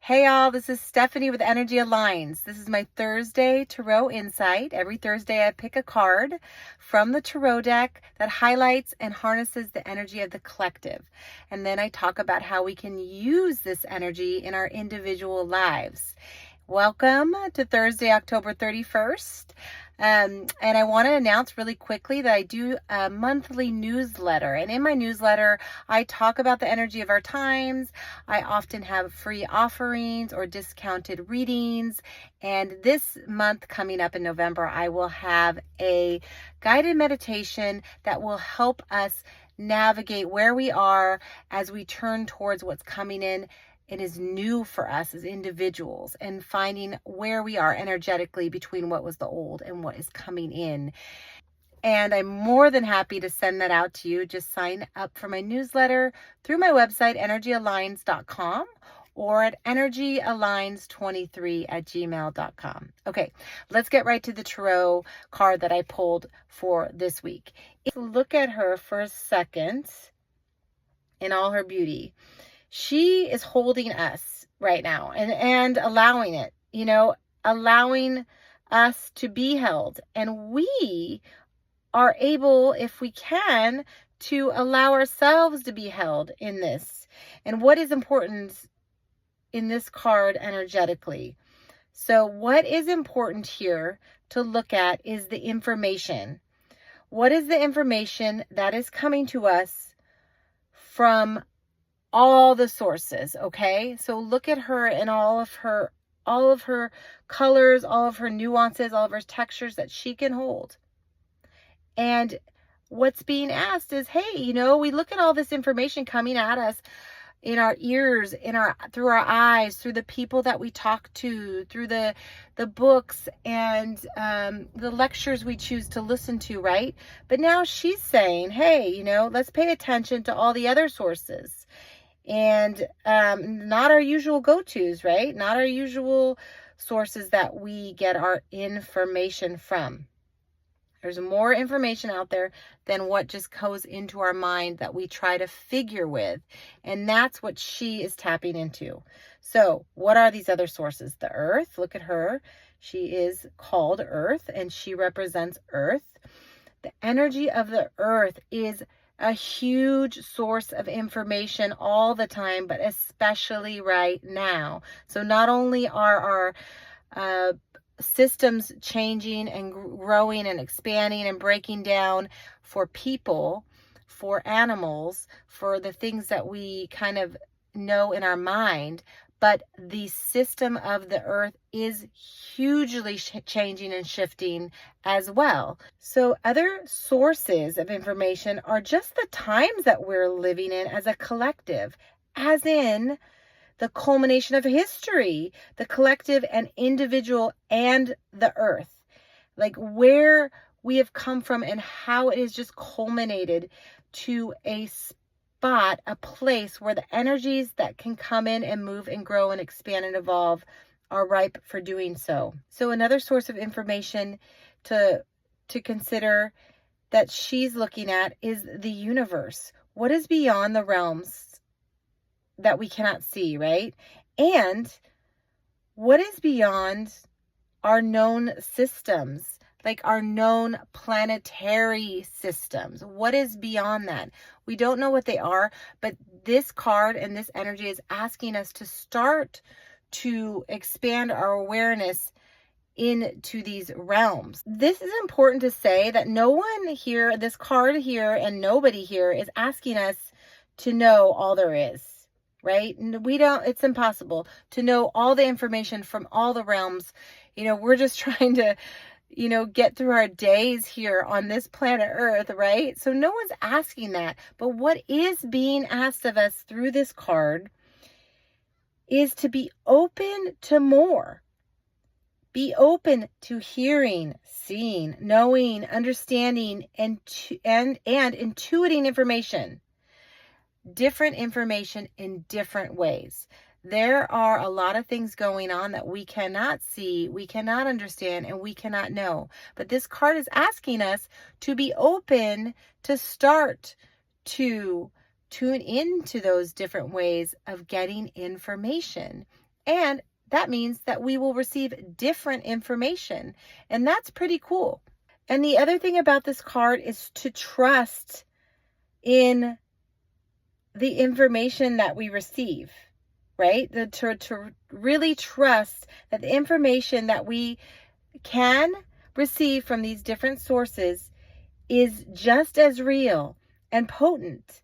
Hey y'all, this is Stephanie with Energy Aligns. This is my Thursday Tarot Insight. Every Thursday I pick a card from the Tarot deck that highlights and harnesses the energy of the collective. And then I talk about how we can use this energy in our individual lives. Welcome to Thursday, October 31st. And I want to announce really quickly that I do a monthly newsletter. And in my newsletter, I talk about the energy of our times. I often have free offerings or discounted readings. And this month coming up in November, I will have a guided meditation that will help us navigate where we are as we turn towards what's coming in. It is new for us as individuals and finding where we are energetically between what was the old and what is coming in. And I'm more than happy to send that out to you. Just sign up for my newsletter through my website, energyaligns.com, or at energyaligns23@gmail.com. Okay, let's get right to the tarot card that I pulled for this week. Look at her for a second in all her beauty. She is holding us right now and allowing it, allowing us to be held. And we are able, if we can, to allow ourselves to be held in this. And what is important in this card energetically? So what is important here to look at is the information. What is the information that is coming to us from all the sources? Okay, so look at her and all of her colors, all of her nuances, all of her textures that she can hold. And what's being asked is, hey, we look at all this information coming at us in our ears, through our eyes, through the people that we talk to, through the books and the lectures we choose to listen to, right? But now she's saying, hey, let's pay attention to all the other sources. And not our usual go-tos, right? Not our usual sources that we get our information from. There's more information out there than what just goes into our mind that we try to figure with. And that's what she is tapping into. So what are these other sources? The earth, look at her. She is called Earth and she represents Earth. The energy of the earth is a huge source of information all the time, but especially right now. So not only are our systems changing and growing and expanding and breaking down for people, for animals, for the things that we kind of know in our mind, but the system of the earth is hugely changing and shifting as well. So other sources of information are just the times that we're living in as a collective, as in the culmination of history, the collective and individual and the earth, like where we have come from and how it has just culminated to a spot, a place where the energies that can come in and move and grow and expand and evolve are ripe for doing so. So another source of information to consider that she's looking at is the universe. What is beyond the realms that we cannot see, right? And what is beyond our known systems, like our known planetary systems? What is beyond that? We don't know what they are, but this card and this energy is asking us to start to expand our awareness into these realms. This is important to say that no one here, this card here, and nobody here is asking us to know all there is, right? It's impossible to know all the information from all the realms. We're just trying to get through our days here on this planet Earth, right? So no one's asking that. But what is being asked of us through this card is to be open to more. Be open to hearing, seeing, knowing, understanding, and intuiting information. Different information in different ways. There are a lot of things going on that we cannot see, we cannot understand, and we cannot know. But this card is asking us to be open to start to tune into those different ways of getting information And that means that we will receive different information. And that's pretty cool. And the other thing about this card is to trust in the information that we receive, right? To really trust that the information that we can receive from these different sources is just as real and potent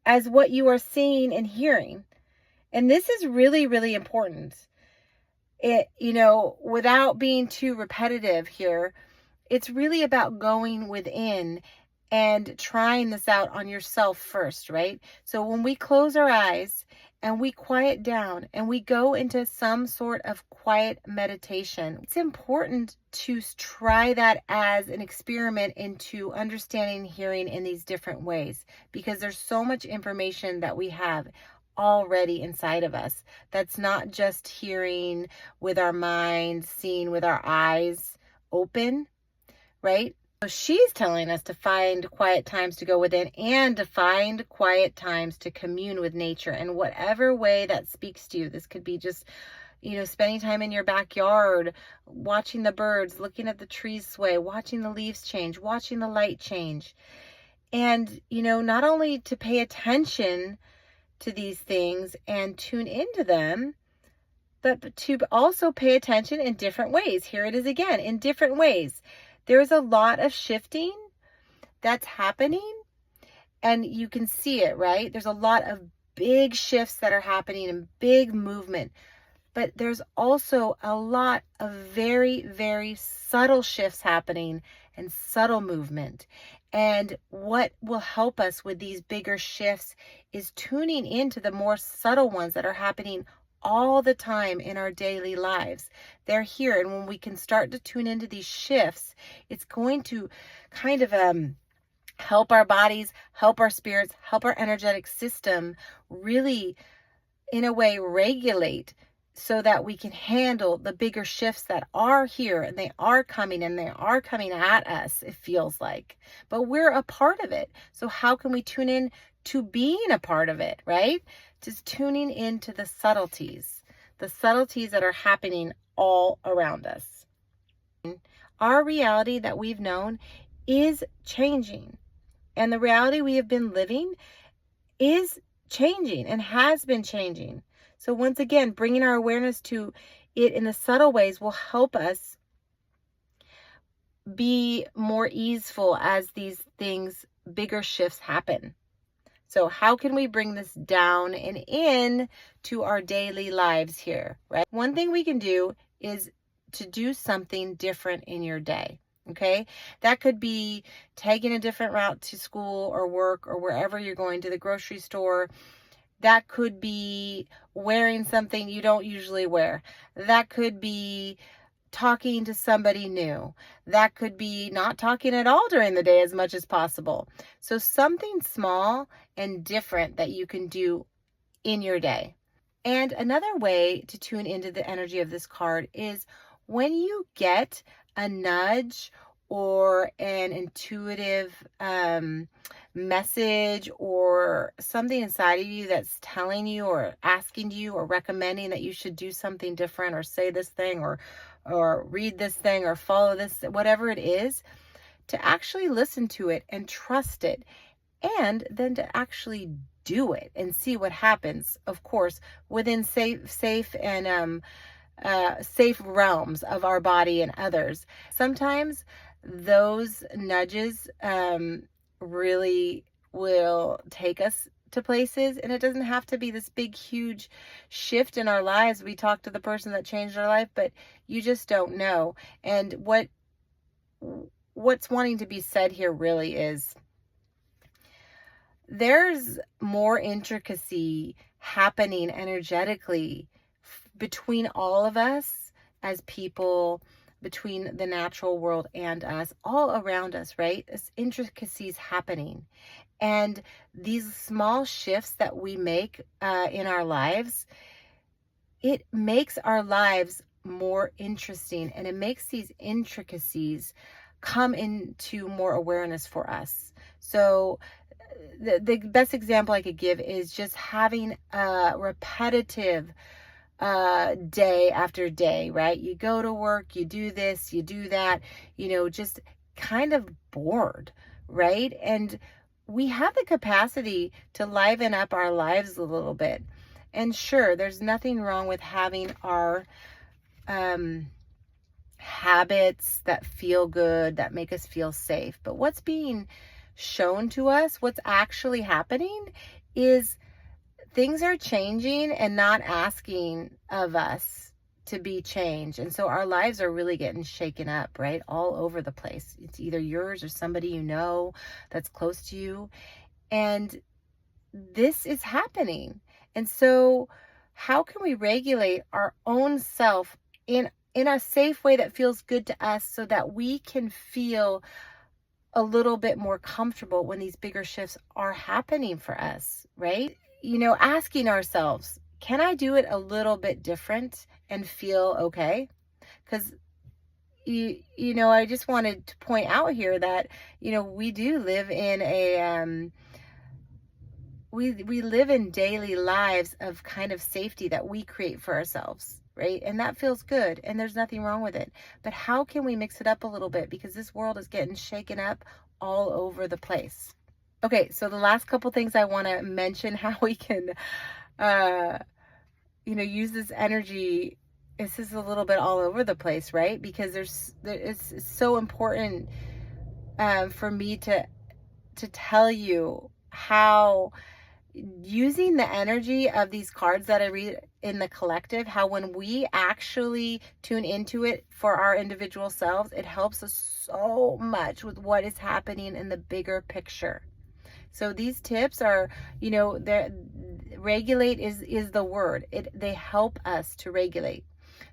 as what you are seeing and hearing. And this is really, really important. Without being too repetitive here, it's really about going within and trying this out on yourself first, right? So when we close our eyes and we quiet down and we go into some sort of quiet meditation, it's important to try that as an experiment into understanding hearing in these different ways, because there's so much information that we have already inside of us that's not just hearing with our mind, seeing with our eyes open, right? So she's telling us to find quiet times to go within and to find quiet times to commune with nature in whatever way that speaks to you. This could be just, spending time in your backyard, watching the birds, looking at the trees sway, watching the leaves change, watching the light change. And, not only to pay attention to these things and tune into them, but to also pay attention in different ways. Here it is again, in different ways. There's a lot of shifting that's happening, and you can see it, right? There's a lot of big shifts that are happening and big movement, but there's also a lot of very, very subtle shifts happening and subtle movement. And what will help us with these bigger shifts is tuning into the more subtle ones that are happening all the time in our daily lives. They're here. And when we can start to tune into these shifts, it's going to kind of help our bodies, help our spirits, help our energetic system really, in a way, regulate so that we can handle the bigger shifts that are here, and they are coming at us, it feels like. But we're a part of it. So how can we tune in to being a part of it, right? Just tuning into the subtleties that are happening all around us. Our reality that we've known is changing, and the reality we have been living is changing and has been changing. So once again, bringing our awareness to it in the subtle ways will help us be more easeful as these bigger shifts happen. So how can we bring this down and in to our daily lives here, right? One thing we can do is to do something different in your day, okay? That could be taking a different route to school or work or wherever you're going, to the grocery store. That could be wearing something you don't usually wear. That could be talking to somebody new. That could be not talking at all during the day as much as possible. So something small and different that you can do in your day. And another way to tune into the energy of this card is when you get a nudge or an intuitive message or something inside of you that's telling you or asking you or recommending that you should do something different or say this thing or read this thing or follow this, whatever it is, to actually listen to it and trust it, and then to actually do it and see what happens, of course, within safe and safe realms of our body and others. Sometimes those nudges really will take us to places, and it doesn't have to be this big, huge shift in our lives. We talk to the person that changed our life, but you just don't know. And what's wanting to be said here really is there's more intricacy happening energetically between all of us as people, between the natural world and us, all around us, right? This intricacies happening. And these small shifts that we make in our lives, it makes our lives more interesting, and it makes these intricacies come into more awareness for us. So the best example I could give is just having a repetitive day after day, right? You go to work, you do this, you do that, just kind of bored, right? And we have the capacity to liven up our lives a little bit. And sure, there's nothing wrong with having our habits that feel good, that make us feel safe. But what's being shown to us, what's actually happening, is things are changing and not asking of us to be changed. And so our lives are really getting shaken up, right? All over the place. It's either yours or somebody you know that's close to you. And this is happening. And so how can we regulate our own self in a safe way that feels good to us so that we can feel a little bit more comfortable when these bigger shifts are happening for us, right? Asking ourselves, can I do it a little bit different and feel okay? Because, I just wanted to point out here that, we do live in we live in daily lives of kind of safety that we create for ourselves, right? And that feels good and there's nothing wrong with it. But how can we mix it up a little bit? Because this world is getting shaken up all over the place. Okay, so the last couple things I want to mention how we can, use this energy. This is a little bit all over the place, right? Because it's so important for me to tell you how using the energy of these cards that I read in the collective, how when we actually tune into it for our individual selves, it helps us so much with what is happening in the bigger picture. So these tips are, regulate is the word. They help us to regulate.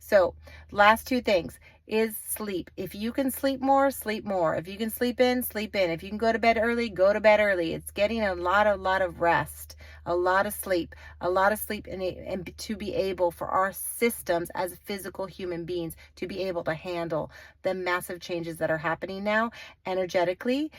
So last two things is sleep. If you can sleep more, sleep more. If you can sleep in, sleep in. If you can go to bed early, go to bed early. It's getting a lot of rest, a lot of sleep, and to be able for our systems as physical human beings to be able to handle the massive changes that are happening now energetically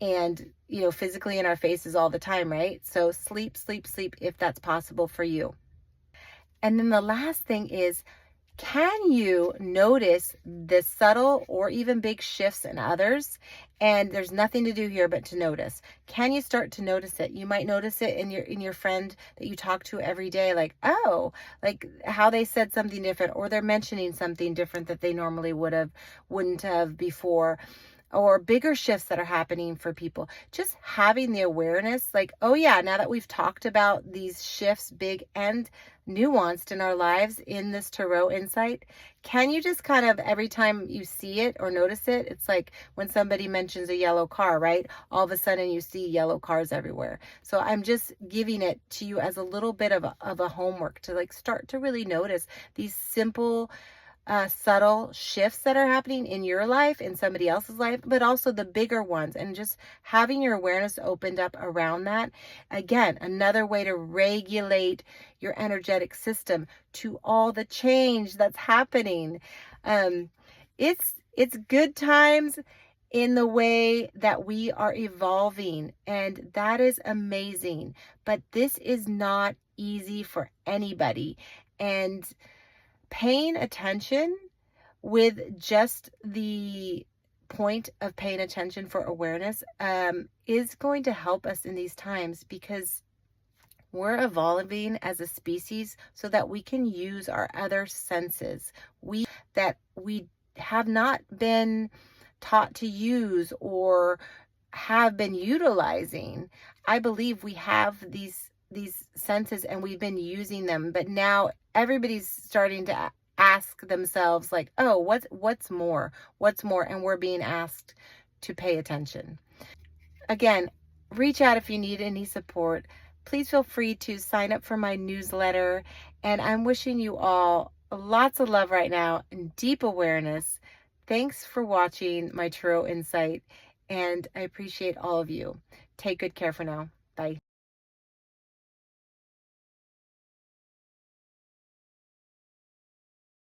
and, physically in our faces all the time, right? So sleep if that's possible for you. And then the last thing is, can you notice the subtle or even big shifts in others? And there's nothing to do here but to notice. Can you start to notice it? You might notice it in your friend that you talk to every day, like how they said something different, or they're mentioning something different that they normally wouldn't have before. Or bigger shifts that are happening for people. Just having the awareness, like, oh yeah, now that we've talked about these shifts, big and nuanced in our lives in this tarot insight, can you just kind of, every time you see it or notice it, it's like when somebody mentions a yellow car, right? All of a sudden you see yellow cars everywhere. So I'm just giving it to you as a little bit of a homework to like start to really notice these simple subtle shifts that are happening in your life, in somebody else's life, but also the bigger ones, and just having your awareness opened up around that. Again, another way to regulate your energetic system to all the change that's happening. It's good times in the way that we are evolving, and that is amazing. But this is not easy for anybody. And paying attention with just the point of paying attention for awareness is going to help us in these times, because we're evolving as a species so that we can use our other senses that we have not been taught to use or have been utilizing. I believe we have these senses and we've been using them, but now everybody's starting to ask themselves like, oh, what's more, and we're being asked to pay attention. Again, reach out if you need any support. Please feel free to sign up for my newsletter, and I'm wishing you all lots of love right now and deep awareness. Thanks for watching my Tarot Insight, and I appreciate all of you. Take good care for now. Bye.